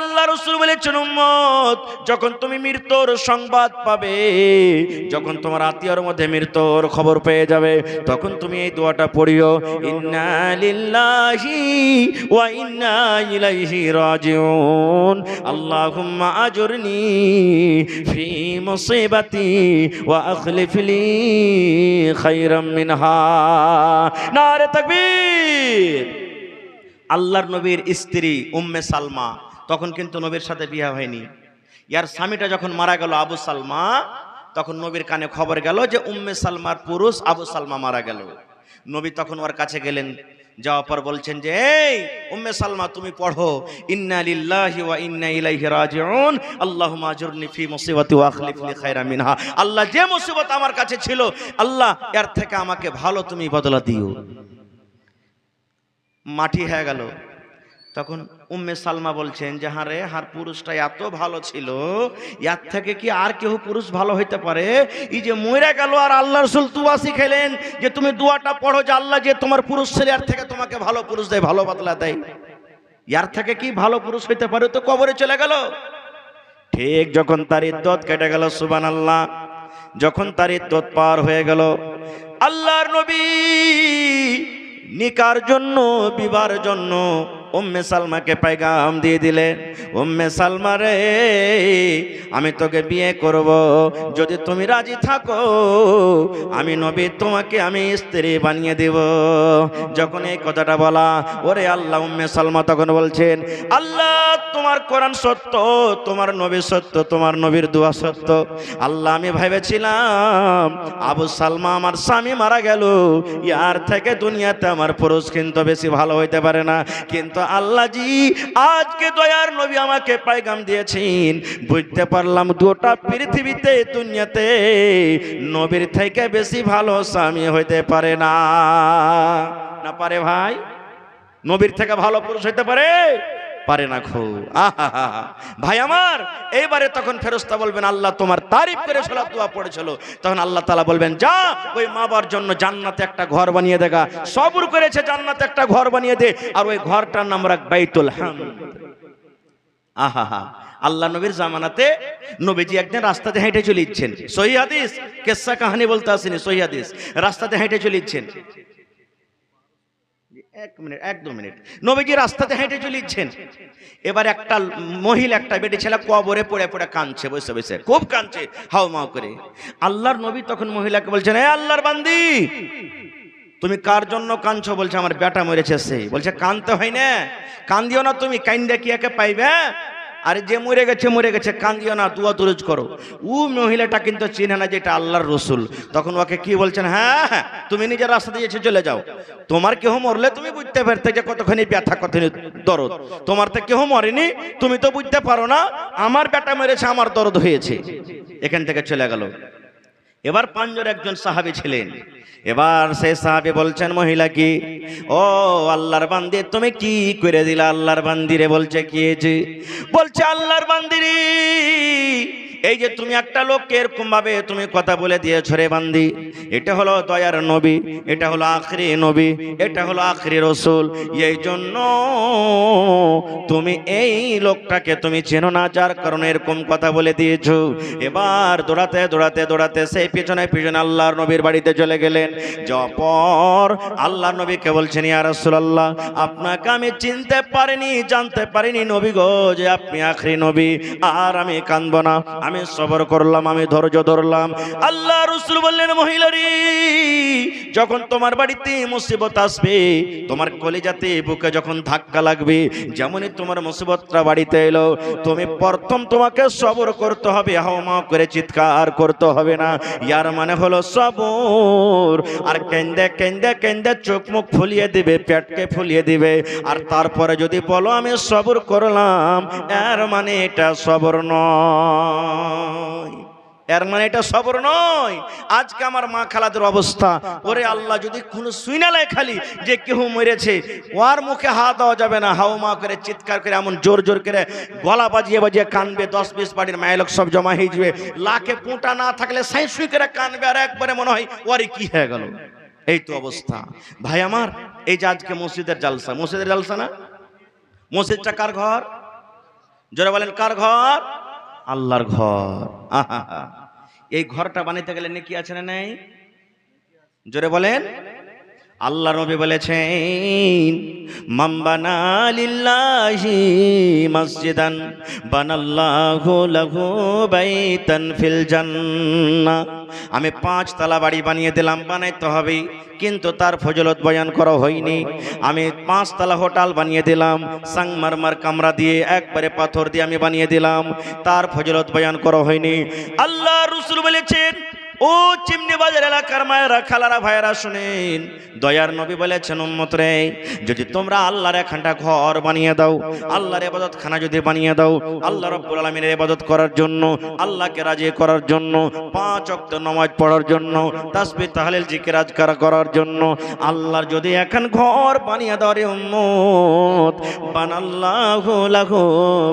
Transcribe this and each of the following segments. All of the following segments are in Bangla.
আল্লাহ রাসূল বলেছেন, উম্মত যখন তুমি মৃত্যুর সংবাদ পাবে, যখন তোমার আত্মীয়র মধ্যে মৃত্যুর খবর পেয়ে যাবে, তখন তুমি এই দোয়াটা পড়িও, ইন্না লিল্লাহি ওয়া ইন্না ইলাইহি রাজিউন, আল্লাহুম্মা আজুরনি ফি মুসিবাতি ওয়া আখলিফ লি খায়রাম মিনহা। নারে তাকবীর। আল্লাহর নবীর স্ত্রী উম্মে সালমা, তখন কিন্তু নবীর সাথে বিয়ে হয়নি। ইয়ার স্বামীটা যখন মারা গেল আবু সালমা, তখন নবীর কানে খবর গেল যে উম্মে সালমার পুরুষ আবু সালমা মারা গেল। নবী তখন ওর কাছে গেলেন, যাওয়ার পর বলছেন যে, এই উম্মে সালমা তুমি পড়ো, ইন্না লিল্লাহি ওয়া ইন্না ইলাইহি রাজিউন, আল্লাহুম্মা আজুরনি ফি মুসিবাতি ওয়া আখলিফ লি খায়রাম মিনহা। আল্লাহ যে মুসিবত আমার কাছে ছিল, আল্লাহ এর থেকে আমাকে ভালো তুমি বদলা দিও। মাটি হয়ে গেল। তখন উম্মে সালমা বলছেন যে, হারে হার পুরুষটা এত ভালো ছিল, এর থেকে কি আর কেউ পুরুষ ভালো হইতে পারে? এই যে মরে গেল, আর আল্লাহ রাসূল দুয়া শিখাইলেন যে তুমি দুয়াটা পড়ো যে আল্লাহ যে তোমার পুরুষ ছেলে এর থেকে তোমাকে ভালো পুরুষ দেয়, ভালো বদলা দেয়। এর থেকে কি ভালো পুরুষ হইতে পারে? তো কবরে চলে গেল। ঠিক যখন তার ইদ্দত কেটে গেল, সুবহানাল্লাহ, যখন তার ইদ্দত পার হয়ে গেল, আল্লাহর নবী নিকার জন্য, বিবাহের জন্য উম্মে সালমাকে পেগাম দিয়ে দিলেন, উম্মে সালমা রে, আমি তোকে বিয়ে করব, যদি তুমি রাজি থাকো আমি নবী তোমাকে আমি স্ত্রী বানিয়ে দেব। যখন এই কথাটা বলা, ওরে আল্লাহ, উম্মে সালমা তখন বলছেন, আল্লাহ তোমার কোরআন সত্য, তোমার নবী সত্য, তোমার নবীর দোয়া সত্য। আল্লাহ আমি ভেবেছিলাম আবু সালমা আমার স্বামী মারা গেল, ইয়ার থেকে দুনিয়াতে আমার পুরুষ কিন্তু বেশি ভালো হইতে পারে না, কিন্তু আল্লাহ জি আজকে দয়ার নবী আমাকে পয়গাম দিয়েছেন, বুঝতে পারলাম দুটা পৃথিবীতে দুনিয়াতে নবীর থেকে বেশি ভালো স্বামী হইতে পারে না। না পারে ভাই? নবীর থেকে ভালো পুরুষ হইতে পারে? পারে না। খুব আহা ভাই আমার, এইবারে তখন ফেরেশতা বলবেন, আল্লাহ তোমার তারিফ করে সালাত দোয়া পড়েছিল। তখন আল্লাহ তাআলা বলবেন, যা ওই মা বাবার জন্য জান্নাতে একটা ঘর বানিয়ে দেগা, সবর করেছে জান্নাতে একটা ঘর বানিয়ে দে, আর ওই ঘরটার নাম রাখ বাইতুল হামদ। আহা আল্লাহ নবীর জামানাতে নবীজি একদিন রাস্তাতে হেঁটে চলে ইচ্ছেন, সহিহ হাদিস, কিসসা কাহিনী বলতে আসেনি, সহিহ হাদিস, রাস্তাতে হেঁটে চলে ইচ্ছেন, এক দু মিনিট, নবীজি রাস্তাতে হেঁটে চলে ইচ্ছেন। এবার একটা মহিলা, একটা বেটি ছেলে কবরে পড়ে পড়ে কাঁদছে, বসে বসে খুব কাঁদছে হাও মাও করে। আল্লাহর নবী তখন মহিলাকে বলছেন, এ আল্লাহর বান্দি, তুমি কার জন্য কাঁদছো? বলছে আমার বেটা মরেছে। সেই বলছে, কাঁদতে হয় না, কান্দিও না তুমি, কাইন্দা কি একে পাইবে? আরে যে মরে গেছে মরে গেছে, কান্দিও না, দুয়া দুরুজ করো। ও মহিলাটা কিন্তু চিনে না যে এটা আল্লাহর রসুল। তখন ওকে কি বলছেন, হ্যাঁ হ্যাঁ তুমি নিজের রাস্তা দিয়ে চলে যাও, তোমার কেহ মরলে তুমি বুঝতে পারতে যে কতখানি ব্যথা, কতখানি দরদ। তোমার তো কেহ মরেনি, তুমি তো বুঝতে পারো না, আমার বেটা মেরেছে, আমার দরদ হয়েছে। এখান থেকে চলে গেল। এবার পাঁচজন একজন সাহাবী ছিলেন। এবার সেই সাহাবী বলছেন মহিলা কি, ও আল্লাহর বান্দি, তুমি কি করে দিলা? আল্লাহর বান্দিরে বলছে, কি হয়েছে? বলছে, আল্লাহর বান্দিরে, এই যে তুমি একটা লোককে এরকম ভাবে তুমি কথা বলে দিয়েছো রে বান্দি, এটা হলো দয়ার নবী, এটা হলো আখরি নবী, এটা হলো আখরি রসুল, এই জন্য তুমি এই লোকটাকে তুমি চেনো না, যার কারণে এরকম কথা বলে দিয়েছো। এবার দৌড়াতে দৌড়াতে দৌড়াতে সেই পিছনে পিছনে আল্লাহর নবীর বাড়িতে চলে গেলেন। যাওয়ার পর আল্লাহর নবীকে বলছেন, ইয়া রাসূলুল্লাহ, আপনাকে আমি চিনতে পারিনি, জানতে পারিনি নবী গো, যে আপনি আখরি নবী। আর আমি কাঁদবো না, আমি সবর করলাম, আমি ধৈর্য ধরলাম। আল্লাহ রাসূল বললেন, মহিলারি, যখন তোমার বাড়িতে মুসিবত আসবে, তোমার কলিজাতে বুকে যখন ধাক্কা লাগবে, যেমনই তোমার মুসিবতটা বাড়িতে এলো, তুমি প্রথম তোমাকে সবর করতে হবে, হাওমা করে চিৎকার করতে হবে না। ইয়ার মানে হলো সবর। আর কেন্দে কেন্দে কেন্দে চোখ মুখ ফুলিয়ে দিবে, পেটকে ফুলিয়ে দিবে, আর তারপরে যদি বলো আমি সবর করলাম, এর মানে এটা সবর নয়, এর মানে এটা সবর নয়। আজকে আমার মা খালাদের অবস্থা, ওরে আল্লাহ, যদি কোনো সুইনালায় খালি যে কেউ মরেছে, ওর মুখে হাত দেওয়া যাবে না, হাও মা করে চিৎকার করে এমন জোর জোর করে গলা বাজিয়ে বাজিয়ে কানবে, 10-20 বাড়ির মায়ের লোক সব জমা হয়ে যাবে, লাখে পুঁটা না থাকলে সাই সুই করে কানবে, আর একবারে মনে হয় ওরে কি হয়ে গেল। এই তো অবস্থা ভাই আমার। এই যে আজকে মসজিদের জালসা, মসজিদের জালসা না, মসজিদটা কার ঘর? জোরে বলেন কার ঘর? আল্লাহর ঘর। আহা, এই ঘরটা বানাইতে গেলে নেকি আছে না নাই? জোরে বলেন। আল্লাহ নবী বলেছেন, মান বানা লিল্লাহি মসজিদান বানাল্লাহু লাহু বাইতান ফিল জান্নাহ। আমি 5 তলা বাড়ি বানিয়ে দিলাম, বানাইতে হবে, কিন্তু তার ফজিলত বয়ান করা হয়নি। আমি 5 তলা হোটেল বানিয়ে দিলাম, সাংমারমার কামরা দিয়ে, একবারে পাথর দিয়ে আমি বানিয়ে দিলাম, তার ফজিলত বয়ান করা হয়নি। আল্লাহ রাসূল বলেছেন, ও চিমনি বাজার এলাকার মায়েরা, খালারা, ভাইয়েরা শুনেন, দয়ার নবী বলেছেন, উম্মত রে, যদি তোমরা আল্লাহর একখানটা ঘর বানিয়ে দাও, আল্লাহর ইবাদতখানা যদি বানিয়ে দাও, আল্লাহ রাব্বুল আলামিনের ইবাদত করার জন্য, আল্লাহকে রাজি করার জন্য, 5 ওয়াক্ত নামাজ পড়ার জন্য, তাসবিহ তাহলিল জিকির আজকার করার জন্য, আল্লাহর যদি এখন ঘর বানিয়ে দাও রে উম্মত, বানাল্লাহু লাহু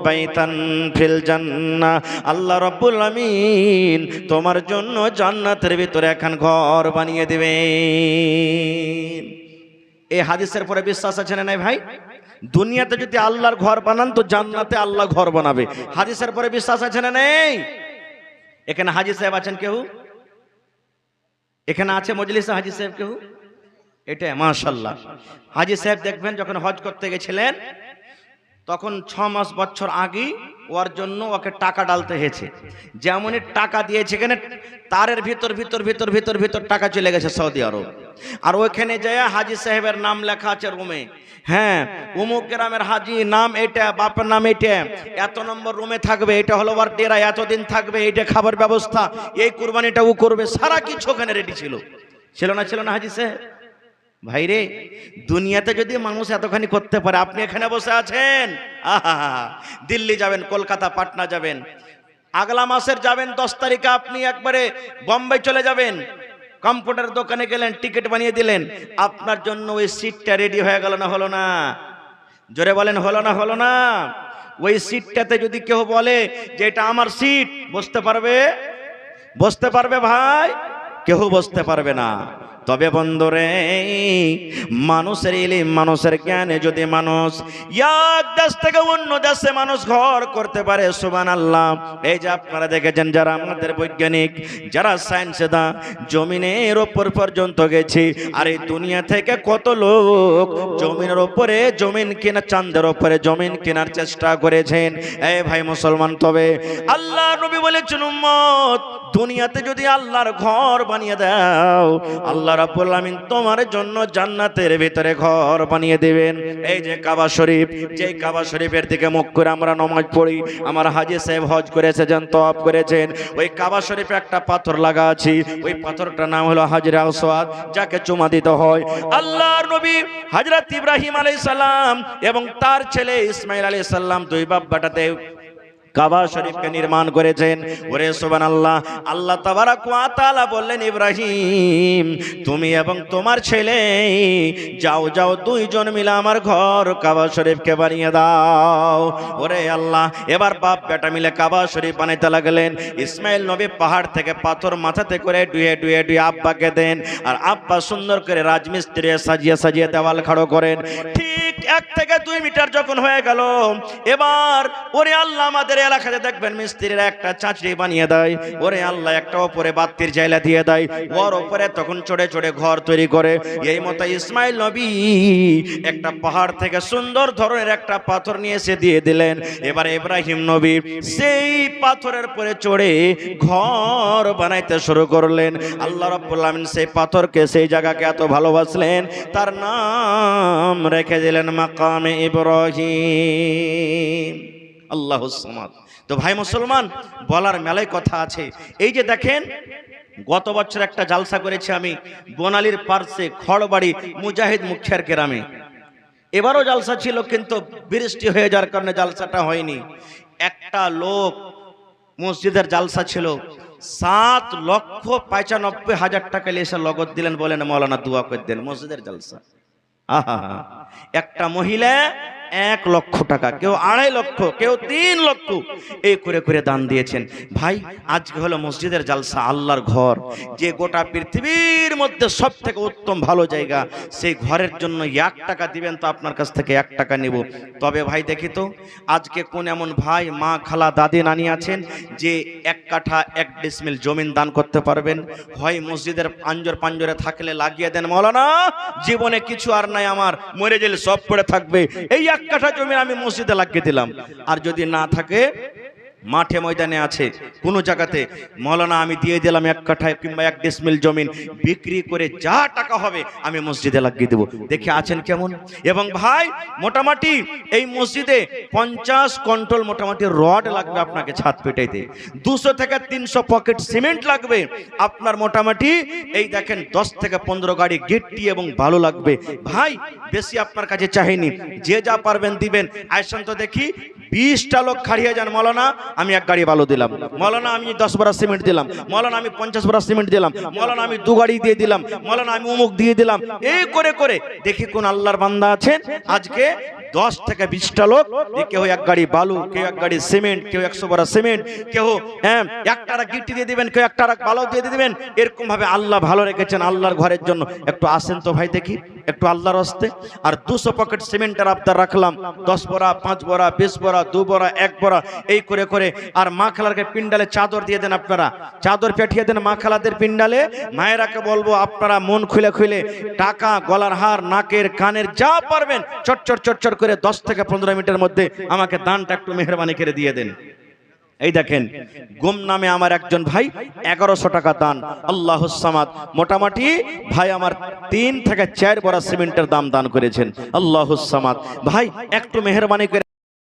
বাইতান ফিল জান্নাহ, আল্লাহ রাব্বুল আলামিন তোমার জন্য জান্নাতের ভিতরে এখন ঘর বানিয়ে দিবেন। এই হাদিসের পরে বিশ্বাস আছে না নাই ভাই? দুনিয়াতে যদি আল্লাহর ঘর বানান তো জান্নাতে আল্লাহ ঘর বানাবে। হাদিসের পরে বিশ্বাস আছে না নেই? এখানে হাজী সাহেব আছেন কেউ? এখানে আছে মজলিসে হাজী সাহেব কেউ? এটা মাশাআল্লাহ। হাজী সাহেব দেখবেন যখন হজ করতে গেছিলেন তখন 6 বছর আগে ওর জন্য ওকে টাকা ডালতে হয়েছে। যেমনই টাকা দিয়েছে, এখানে তারের ভিতর ভিতর ভিতর ভিতর ভিতর টাকা চলে গেছে সৌদি আরব। আর ওইখানে যায় হাজী সাহেবের নাম লেখা আছে রুমে, হ্যাঁ অমুক গ্রামের হাজী, নাম এটা, বাপের নাম এটা, এত নম্বর রুমে থাকবে, এটা হলো ওর ডেরা, এতদিন থাকবে, এটা খাবার ব্যবস্থা, এই কুরবানিটা ও করবে, সারা কিছু ওখানে রেডি ছিল। ছিল না? ছিল না হাজী সাহেব? ভাইরে, দুনিয়াতে যদি মানুষ এতখানি করতে পারে, আপনি এখানে বসে আছেন, আহা, দিল্লি যাবেন, কলকাতা, পাটনা যাবেন, আগলা মাসের যাবেন 10 তারিখে আপনি একবারে বোম্বে চলে যাবেন, কম্পিউটার দোকানে গেলেন, টিকিট বানিয়ে দিলেন, আপনার জন্য ওই সিটটা রেডি হয়ে গেল না হলো না? জোরে বলেন হলো না? হলো না? ওই সিটটাতে যদি কেউ বলে যে এটা আমার সিট, বসতে পারবে? বসতে পারবে ভাই? কেউ বসতে পারবে না। তবে বন্ধুরে, মানুষের ইলম, মানুষের জ্ঞানে যদি মানুষ এক দেশ থেকে অন্য দেশে মানুষ ঘর করতে পারে, সুবহানাল্লাহ। এই যে আপনারা দেখেছেন, যারা আমাদের বৈজ্ঞানিক, যারা সায়েন্সে দা জমিনের ওপর পর্যন্ত গেছে, আর এই দুনিয়া থেকে কত লোক জমিনের ওপরে জমিন কেনা, চাঁদের ওপরে জমিন কেনার চেষ্টা করেছেন। এই ভাই মুসলমান, তবে আল্লাহ নবী বলেছেন, উম্মত, দুনিয়াতে যদি আল্লাহর ঘর বানিয়ে দাও, আল্লাহ রাব্বুল আলামিন তোমার জন্য জান্নাতের ভিতরে ঘর বানিয়ে দিবেন। এই যে কাবা শরীফ, যে কাবা শরীফের দিকে মুখ করে আমরা নামাজ পড়ি, আমার হাজী সাহেব হজ করেছেন, তওয়াফ করেছেন, ওই কাবা শরীফে একটা পাথর লাগা আছে, ওই পাথরটার নাম হলো হাজরে আসওয়াদ, যাকে চুমা দিতে হয়। আল্লাহর নবী হযরত ইব্রাহিম আলাইহিস সালাম এবং তার ছেলে ইসমাঈল আলাইহিস সালাম, দুই বাপ বেটাতে কাবা শরীফকে নির্মাণ করেছেন। ওরে সুবহানাল্লাহ, আল্লাহ তাবারক ওয়া তাআলা বললেন, ইব্রাহিম, তুমি এবং তোমার ছেলে যাও যাও, দুইজন মিলে আমার ঘর কাবা শরীফকে বানিয়ে দাও। ওরে আল্লাহ, এবার বাপ বেটা মিলে কাবা শরীফ বানাইতে লাগলেন। ইসমাইল নবী পাহাড় থেকে পাথর মাথাতে করে ডুয়ে ডুয়ে ডুয়ে আব্বাকে দেন, আর আব্বা সুন্দর করে রাজমিস্ত্রি সাজিয়ে সাজিয়ে দেওয়াল খাড়ো করেন। ঠিক 1 থেকে 2 মিটার যখন হয়ে গেল, এবার ওরে আল্লাহ, আমাদের এলাকাতে দেখবেন মিস্ত্রিরা একটা চাঁচড়ি বানিয়ে দেয়, ওরে আল্লাহ একটা উপরে বাতির জায়লা দিয়ে দেয়, ওর উপরে তখন চড়ে চড়ে ঘর তৈরি করে। এই মতো ইসমাইল নবী একটা পাহাড় থেকে সুন্দর ধরনের একটা পাথর নিয়ে এসে দিয়ে দিলেন। এবার ইব্রাহিম নবী সেই পাথরের উপরে চড়ে ঘর বানাইতে শুরু করলেন। আল্লাহ রাব্বুল আলামিন সেই পাথরকে, সেই জায়গাকে এত ভালোবাসলেন, তার নাম রেখে দিলেন মাকামে ইব্রাহিম। আল্লাহুস সামাদ। তো ভাই মুসলমান, বলার মেলায় কথা আছে। এই যে দেখেন, গত বছর একটা জালসা করেছি আমি বনালীর পার্শ্বে খড়বাড়ি মুজাহিদ মুখিয়ার গ্রামে। এবারও জালসা ছিল, কিন্তু বৃষ্টি হয়ে যাওয়ার কারণে জালসাটা হয়নি। একটা লোক, মসজিদের জালসা ছিল, 7,95,000 টাকা এসে লগত দিলেন, বলেন মৌলানা দোয়া করে দেন, মসজিদের জালসা। আহা, একটা মহিলা 1 লক্ষ টাকা, কেউ 2.5 লক্ষ, কেউ 3 লক্ষ, এই করে করে দান দিয়েছেন। ভাই আজকে হলো মসজিদের জালসা, আল্লাহর ঘর, যে গোটা পৃথিবীর মধ্যে সব থেকে উত্তম ভালো জায়গা, সেই ঘরের জন্য 1 টাকা দিবেন তো আপনার কাছ থেকে 1 টাকা নেব। তবে ভাই দেখি তো আজকে কোন এমন ভাই, মা, খালা, দাদি, নানি আছেন যে 1 কাঠা 1 ডিসমিল জমিন দান করতে পারবেন? হয় মসজিদের আঞ্জর পাঞ্জরে থাকলে লাগিয়ে দেন, মৌলানা জীবনে কিছু আর নাই আমার, মরে গেলে সব পড়ে থাকবে, এই 1 কাঠা জমি আমি মসজিদে লাগিয়ে দিলাম। আর যদি না থাকে, মাঠে ময়দানে আছে কোনো জায়গাতে, মৌলানা আমি দিয়ে দিলাম 1 কাঠা কিংবা 1 ডিসমিল জমিন, বিক্রি করে যা টাকা হবে আমি মসজিদে লাগিয়ে দেবো। দেখে আছেন কেমন? এবং ভাই মোটামুটি এই মসজিদে 50 কন্ট্রোল মোটামুটি রড লাগবে আপনাকে ছাদ পেটাইতে, 200 থেকে 300 পকেট সিমেন্ট লাগবে আপনার, মোটামুটি এই দেখেন 10 থেকে 15 গাড়ি গিট্টি এবং ভালো লাগবে। ভাই বেশি আপনার কাছে চাইনি, যে যা পারবেন দিবেন। আইসন তো দেখি 20টা লোক খাড়িয়ে যান, মৌলানা আমি 1 গাড়ি বালু দিলাম, মৌলানা আমি 10 বড়া সিমেন্ট দিলাম, মৌলানা আমি 50 বড়া সিমেন্ট দিলাম, মৌলানা আমি 2 গাড়ি দিয়ে দিলাম, মৌলানা আমি অমুক দিয়ে দিলাম। এই করে করে দেখি কোন আল্লাহর বান্দা আছেন আজকে 10 থেকে 20টা লোক, কেউ 1 গাড়ি বালু, কেউ 1 গাড়ি সিমেন্ট, কেউ 100 বড়া সিমেন্ট, কেউ 1 টাকা গিট্টি দিয়ে দিবেন, কেউ 1 টাকা বালু দিয়ে দিবেন। এরকম ভাবে আল্লাহ ভালো রেখেছেন আল্লাহর ঘরের জন্য। একটু আসেন তো ভাই দেখি একটু আল্লাহর হস্তে। আর 200 পকেট সিমেন্টের আবদার রাখলাম, 10 বড়া, 5 বড়া, 20 বড়া, 2 বড়া, 1 বড়া, এই করে করে। আর মা খালারকে পিন্ডালে চাদর দিয়ে দেন, আপনারা চাদর পেঠিয়ে দেন মা খালাদের পিন্ডালে। মায়েরাকে বলবো আপনারা মন খুলে খুলে টাকা, গলার হার, নাকের, কানের যা পারবেন চটচট চটচট করে 10 থেকে 15 মিনিটের মধ্যে আমাকে দানটা একটু মেহরবানি করে দিয়ে দেন। এই দেখেন গুম নামে আমার একজন ভাই 1100 টাকা দান, আল্লাহুস সামাদ। মোটামুটি ভাই আমার 3 থেকে 4 বড়া সিমেন্টের দাম দান করেছেন, আল্লাহুস সামাদ। ভাই একটু মেহরবানি করে